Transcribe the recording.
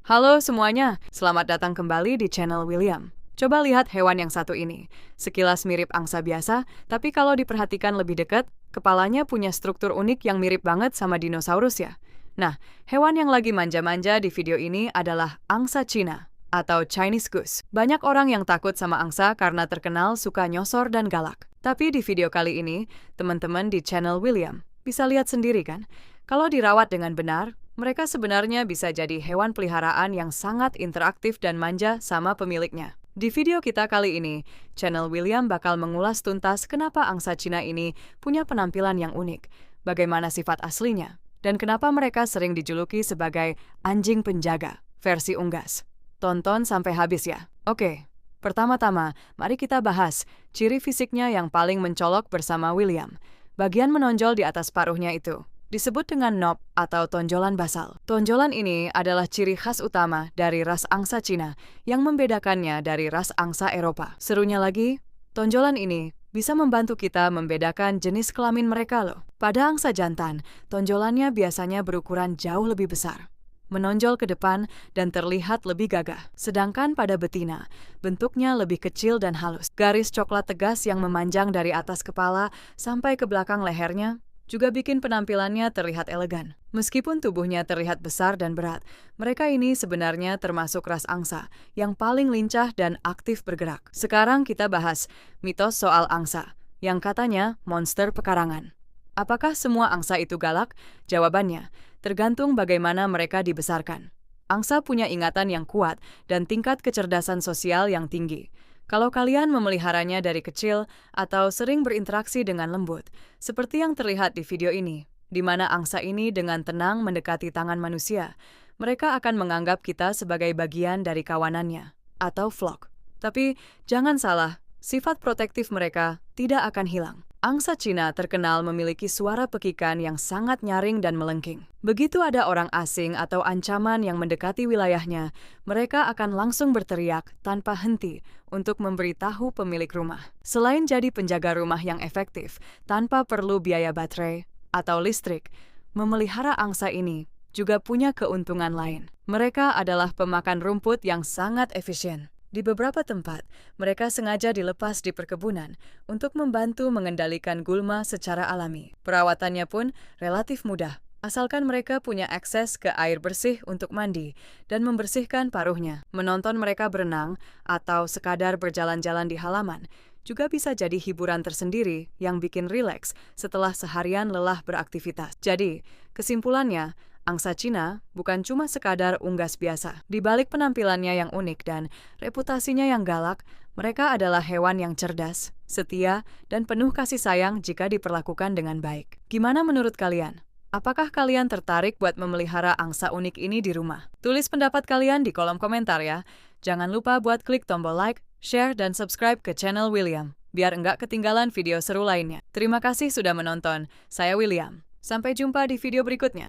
Halo semuanya, selamat datang kembali di channel William. Coba lihat hewan yang satu ini. Sekilas mirip angsa biasa, tapi kalau diperhatikan lebih dekat, kepalanya punya struktur unik yang mirip banget sama dinosaurus ya. Nah, hewan yang lagi manja-manja di video ini adalah angsa Cina atau Chinese goose. Banyak orang yang takut sama angsa karena terkenal suka nyosor dan galak. Tapi di video kali ini, teman-teman di channel William bisa lihat sendiri kan, kalau dirawat dengan benar, mereka sebenarnya bisa jadi hewan peliharaan yang sangat interaktif dan manja sama pemiliknya. Di video kita kali ini, channel William bakal mengulas tuntas kenapa angsa Cina ini punya penampilan yang unik, bagaimana sifat aslinya, dan kenapa mereka sering dijuluki sebagai anjing penjaga versi unggas. Tonton sampai habis ya. Oke, pertama-tama, mari kita bahas ciri fisiknya yang paling mencolok bersama William. Bagian menonjol di atas paruhnya itu disebut dengan knob atau tonjolan basal. Tonjolan ini adalah ciri khas utama dari ras angsa Cina yang membedakannya dari ras angsa Eropa. Serunya lagi, tonjolan ini bisa membantu kita membedakan jenis kelamin mereka loh. Pada angsa jantan, tonjolannya biasanya berukuran jauh lebih besar, menonjol ke depan dan terlihat lebih gagah. Sedangkan pada betina, bentuknya lebih kecil dan halus. Garis coklat tegas yang memanjang dari atas kepala sampai ke belakang lehernya juga bikin penampilannya terlihat elegan. Meskipun tubuhnya terlihat besar dan berat, mereka ini sebenarnya termasuk ras angsa yang paling lincah dan aktif bergerak. Sekarang kita bahas mitos soal angsa, yang katanya monster pekarangan. Apakah semua angsa itu galak? Jawabannya tergantung bagaimana mereka dibesarkan. Angsa punya ingatan yang kuat dan tingkat kecerdasan sosial yang tinggi. Kalau kalian memeliharanya dari kecil atau sering berinteraksi dengan lembut, seperti yang terlihat di video ini, di mana angsa ini dengan tenang mendekati tangan manusia, mereka akan menganggap kita sebagai bagian dari kawanannya, atau flock. Tapi jangan salah, sifat protektif mereka tidak akan hilang. Angsa Cina terkenal memiliki suara pekikan yang sangat nyaring dan melengking. Begitu ada orang asing atau ancaman yang mendekati wilayahnya, mereka akan langsung berteriak tanpa henti untuk memberitahu pemilik rumah. Selain jadi penjaga rumah yang efektif, tanpa perlu biaya baterai atau listrik, memelihara angsa ini juga punya keuntungan lain. Mereka adalah pemakan rumput yang sangat efisien. Di beberapa tempat, mereka sengaja dilepas di perkebunan untuk membantu mengendalikan gulma secara alami. Perawatannya pun relatif mudah, asalkan mereka punya akses ke air bersih untuk mandi dan membersihkan paruhnya. Menonton mereka berenang atau sekadar berjalan-jalan di halaman juga bisa jadi hiburan tersendiri yang bikin rileks setelah seharian lelah beraktivitas. Jadi, kesimpulannya, angsa Cina bukan cuma sekadar unggas biasa. Di balik penampilannya yang unik dan reputasinya yang galak, mereka adalah hewan yang cerdas, setia, dan penuh kasih sayang jika diperlakukan dengan baik. Gimana menurut kalian? Apakah kalian tertarik buat memelihara angsa unik ini di rumah? Tulis pendapat kalian di kolom komentar ya. Jangan lupa buat klik tombol like, share, dan subscribe ke channel William, biar nggak ketinggalan video seru lainnya. Terima kasih sudah menonton. Saya William. Sampai jumpa di video berikutnya.